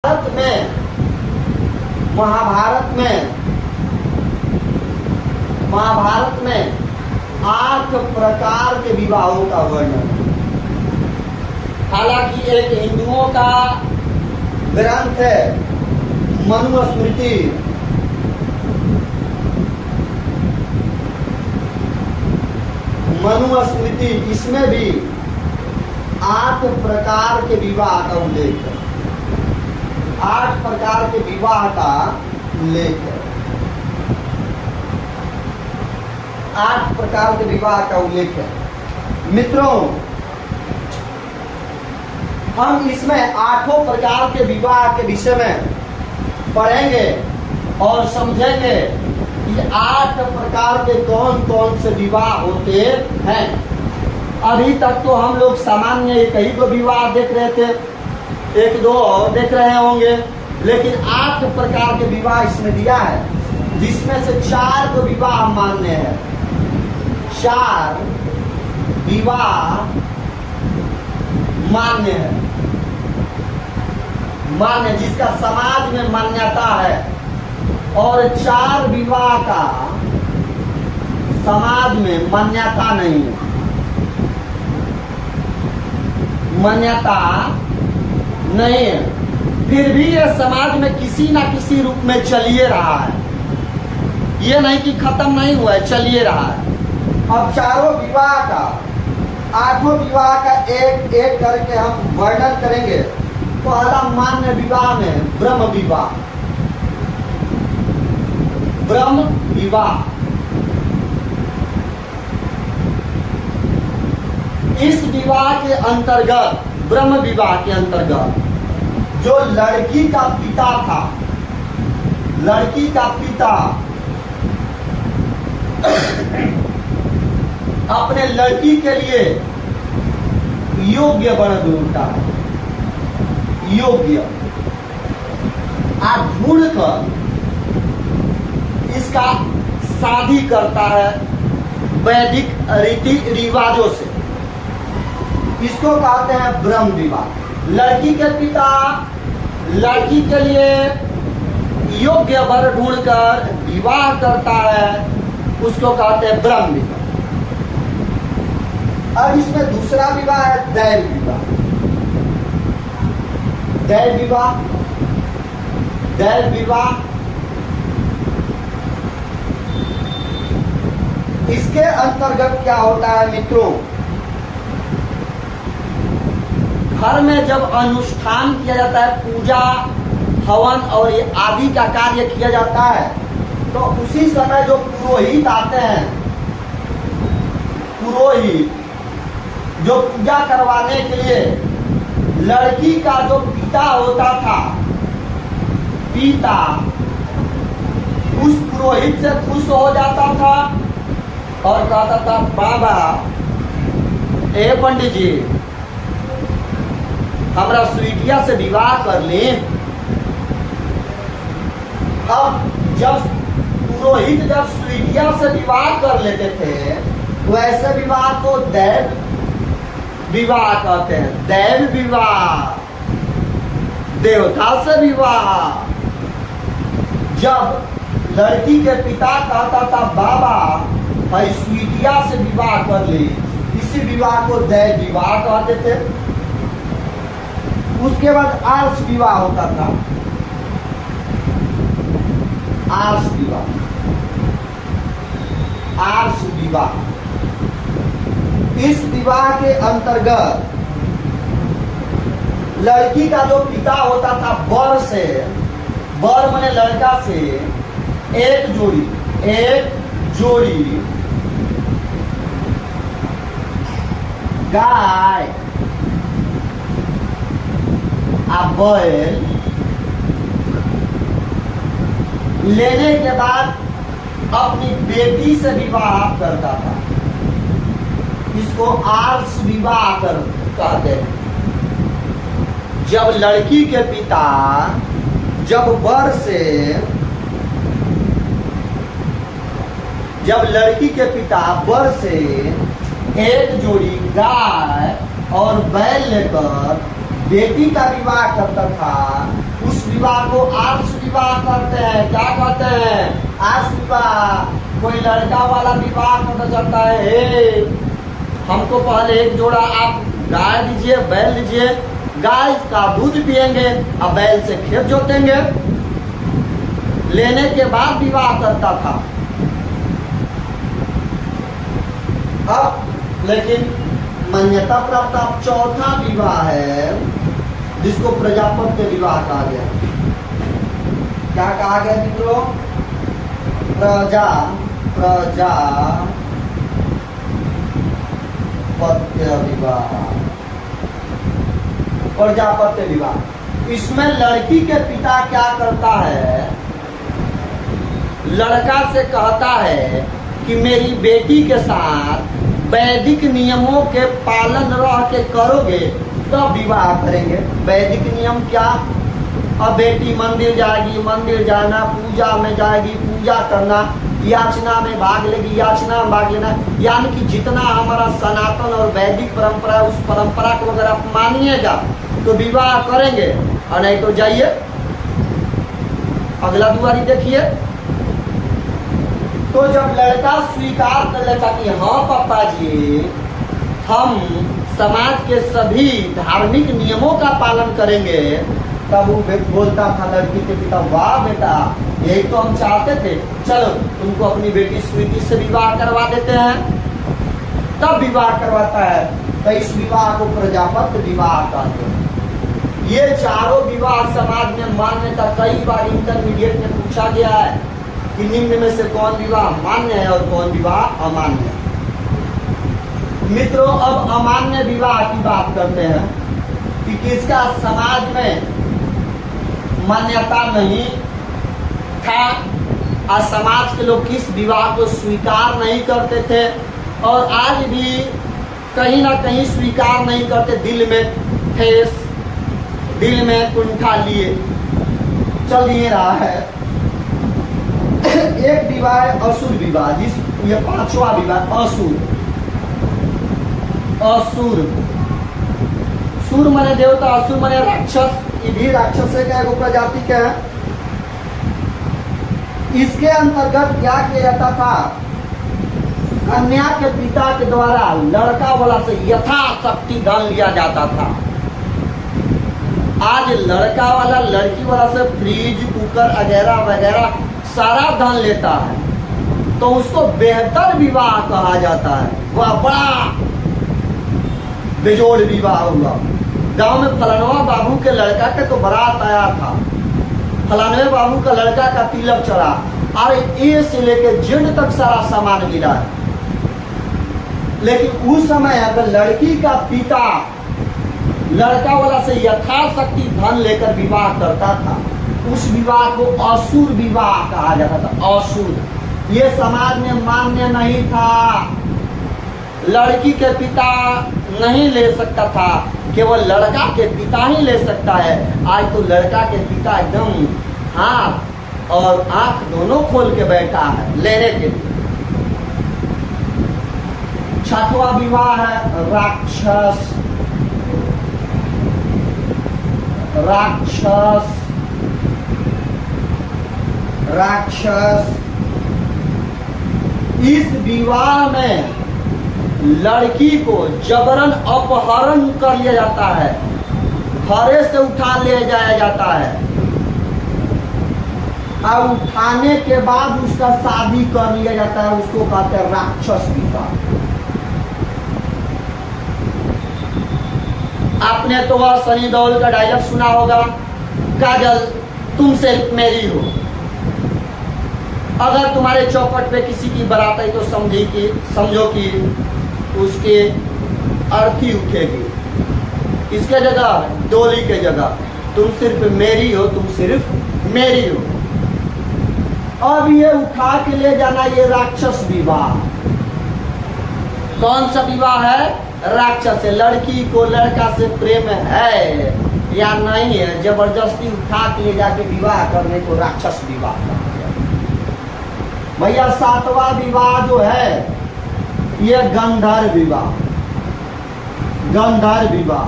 भारत में महाभारत में 8 प्रकार के विवाहों का वर्णन है। हालांकि एक हिंदुओं का ग्रंथ है मनुस्मृति, इसमें भी 8 प्रकार के विवाह का उल्लेख है। 8 प्रकार के विवाह का उल्लेख है। 8 प्रकार के विवाह का उल्लेख है। मित्रों, हम इसमें 8 प्रकार के विवाह के विषय में पढ़ेंगे और समझेंगे कि 8 प्रकार के कौन कौन से विवाह होते हैं। अभी तक तो हम लोग सामान्य एक ही को विवाह देख रहे थे, 1-2 और देख रहे होंगे, लेकिन 8 प्रकार के विवाह इसमें दिया है, जिसमें से 4 को विवाह मान्य है। 4 विवाह मान्य है, जिसका समाज में मान्यता है, और 4 विवाह का समाज में मान्यता नहीं है। फिर भी ये समाज में किसी ना किसी रूप में चलिए रहा है। ये नहीं कि खत्म नहीं हुआ है, चलिए रहा है। अब 4 विवाह का, 8 विवाह का एक एक करके हम वर्णन करेंगे। पहला मान्य विवाह में ब्रह्म विवाह। इस विवाह के अंतर्गत, ब्रह्म विवाह के अंतर्गत, जो लड़की का पिता था, लड़की का पिता अपने लड़की के लिए योग्य वर ढूंढता है, योग्य ढूंढकर इसका शादी करता है वैदिक रीति रिवाजों से। इसको कहते हैं ब्रह्म विवाह। लड़की के पिता लड़की के लिए योग्य वर ढूंढकर विवाह करता है, उसको कहते हैं ब्रह्म विवाह। अब इसमें दूसरा विवाह है दैव विवाह। दैव विवाह इसके अंतर्गत क्या होता है मित्रों, घर में जब अनुष्ठान किया जाता है, पूजा हवन और ये आदि का कार्य किया जाता है, तो उसी समय जो पुरोहित आते हैं, पुरोहित जो पूजा करवाने के लिए लड़की का जो पिता होता था, पिता उस पुरोहित से खुश हो जाता था और कहता था, बाबा ए पंडित जी, हमरा स्वीटिया से विवाह कर ले। अब जब पुरोहित जब स्वीटिया से विवाह कर लेते थे, तो ऐसे विवाह को दैव विवाह कहते हैं। दैव विवाह, देवता से विवाह। जब लड़की के पिता कहता था, बाबा भाई स्वीटिया से विवाह कर ले, इसी विवाह को दैव विवाह कहते थे। उसके बाद आर्ष विवाह होता था। आर्ष विवाह, इस विवाह के अंतर्गत लड़की का जो पिता होता था, वर माने लड़का से एक जोड़ी गाय बैल लेने के बाद अपनी बेटी से विवाह करता था। इसको आर्ष विवाह कहते हैं। जब लड़की के पिता जब लड़की के पिता वर से एक जोड़ी गाय और बैल लेकर बेटी का विवाह करता था, उस विवाह को आर्ष विवाह करते हैं। क्या कहते हैं? आर्ष विवाह। कोई लड़का वाला विवाह करना चाहता है, हे हमको पहले एक जोड़ा आप गाय दीजिए, बैल दीजिए, गाय का दूध पिएंगे और बैल से खेत जोतेंगे, लेने के बाद विवाह करता था। अब लेकिन मान्यता प्राप्त अब चौथा विवाह है, जिसको प्रजापत्य विवाह कहा गया। क्या कहा गया मित्रों? प्रजापत्य विवाह। प्रजापत्य विवाह, इसमें लड़की के पिता क्या करता है? लड़का से कहता है कि मेरी बेटी के साथ वैदिक नियमों के पालन रह के करोगे तो विवाह करेंगे। वैदिक नियम क्या? अब बेटी मंदिर जाएगी, मंदिर जाना, पूजा में जाएगी, पूजा करना, याचना में भाग लेगी, याचना में भाग लेना, यानी कि जितना हमारा सनातन और वैदिक परंपरा है, उस परंपरा को अगर आप मानिएगा तो विवाह करेंगे, और नहीं तो जाइए अगला दुआरी देखिए। तो जब लड़का स्वीकार कर लेता कि हाँ पापा जी, हम समाज के सभी धार्मिक नियमों का पालन करेंगे, तब वो बोलता था लड़की के पिता, वाह बेटा, यही तो हम चाहते थे, चलो तुमको अपनी बेटी स्वीटी से विवाह करवा देते हैं। तब विवाह करवाता है, तो इस विवाह को प्रजापत्य विवाह कहते हैं। ये चारों विवाह समाज में मान्यता, कई बार इंटरमीडिएट में पूछा गया है कि निम्न में से कौन विवाह मान्य है और कौन विवाह अमान्य है। मित्रों, अब अमान्य विवाह की बात करते हैं कि किसका समाज में मान्यता नहीं था, और समाज के लोग किस विवाह को स्वीकार नहीं करते थे, और आज भी कहीं ना कहीं स्वीकार नहीं करते, दिल में ठेस, दिल में कुंठा लिए चल ही रहा है। एक विवाह है असुर विवाह, जिस ये पांचवा विवाह असुर। असुर, सुर माने देवता, असुर माने राक्षस। ये भी राक्षस का एगो प्रजाति का है। इसके अंतर्गत क्या किया जाता था? कन्या के पिता के द्वारा लड़का वाला से यथाशक्ति धन लिया जाता था। आज लड़का वाला लड़की वाला से फ्रिज, कुकर वगैरह वगैरह सारा धन लेता है, तो उसको बेहतर विवाह कहा जाता है। वह बड़ा बेजोड़ विवाह हुआ। गांव में फलानवा बाबू के लड़का के तो बारात आया था, फलानवे बाबू का लड़का का तिलक चढ़ा, और ए से लेके जेड तक सारा सामान मिला है। लेकिन उस समय अगर लड़की का पिता लड़का वाला से यथाशक्ति धन लेकर विवाह करता था, उस विवाह को असुर विवाह कहा जाता था। असुर, ये समाज में मान्य नहीं था। लड़की के पिता नहीं ले सकता था, केवल लड़का के पिता ही ले सकता है। आज तो लड़का के पिता एकदम हाथ और आंख दोनों खोल के बैठा है लेने के लिए। छठवां विवाह है राक्षस। राक्षस, राक्षस, इस विवाह में लड़की को जबरन अपहरण कर लिया जाता है, घरे से उठा ले जाया जाता है, और उठाने के बाद उसका शादी कर लिया जाता है। उसको कहते हैं राक्षस विवाह। आपने तो वह सनी देओल का डायलॉग सुना होगा, काजल तुमसे मेरी हो। अगर तुम्हारे चौखट पे किसी की बारात आई तो समझो कि उसके अर्थी उठेगी। इसके जगह, डोली के जगह, तुम सिर्फ मेरी हो, तुम सिर्फ मेरी हो। अब ये उठा के ले जाना, ये राक्षस विवाह। कौन सा विवाह है? राक्षस है। लड़की को लड़का से प्रेम है या नहीं है, जबरदस्ती उठा के ले जाके विवाह करने को राक्षस विवाह कहा गया। भैया सातवां विवाह जो है, ये गंधर्व विवाह। गंधर्व विवाह।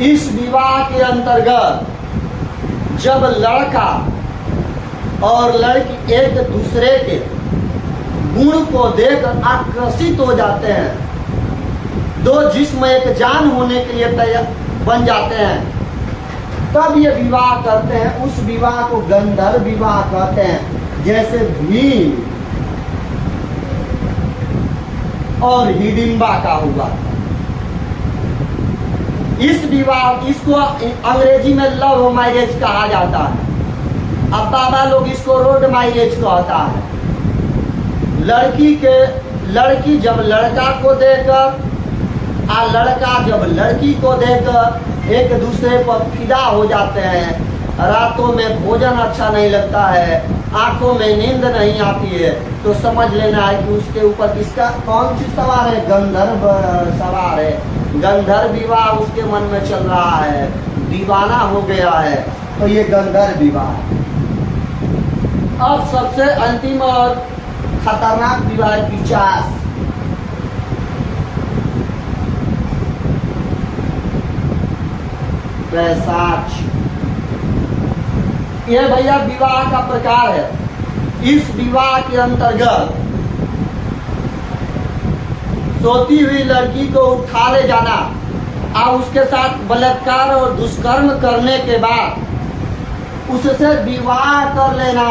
इस विवाह के अंतर्गत जब लड़का और लड़की एक दूसरे के गुण को देखकर आकर्षित हो जाते हैं, दो जिस्म एक जान होने के लिए तैयार बन जाते हैं, तब ये विवाह करते हैं। उस विवाह को गंधर्व विवाह कहते हैं। जैसे भीम और हिडिंबा का हुआ। इस विवाह इसको अंग्रेजी में लव मैरिज कहा जाता है। अब बाबा लोग इसको रोड मैरिज कहता है। लड़की जब लड़का को देकर लड़का जब लड़की को देखकर एक दूसरे पर फिदा हो जाते हैं, रातों में भोजन अच्छा नहीं लगता है, आंखों में नींद नहीं आती है, तो समझ लेना है कि उसके ऊपर किसका कौन सी सवार है? गंधर्व सवार है। गंधर्व विवाह उसके मन में चल रहा है, दीवाना हो गया है, तो ये गंधर्व विवाह। अब सबसे अंतिम और खतरनाक विवाह पिशाच। पैशाच, यह भैया विवाह का प्रकार है। इस विवाह के अंतर्गत सोती हुई लड़की को उठा ले जाना और उसके साथ बलात्कार और दुष्कर्म करने के बाद उससे विवाह कर लेना।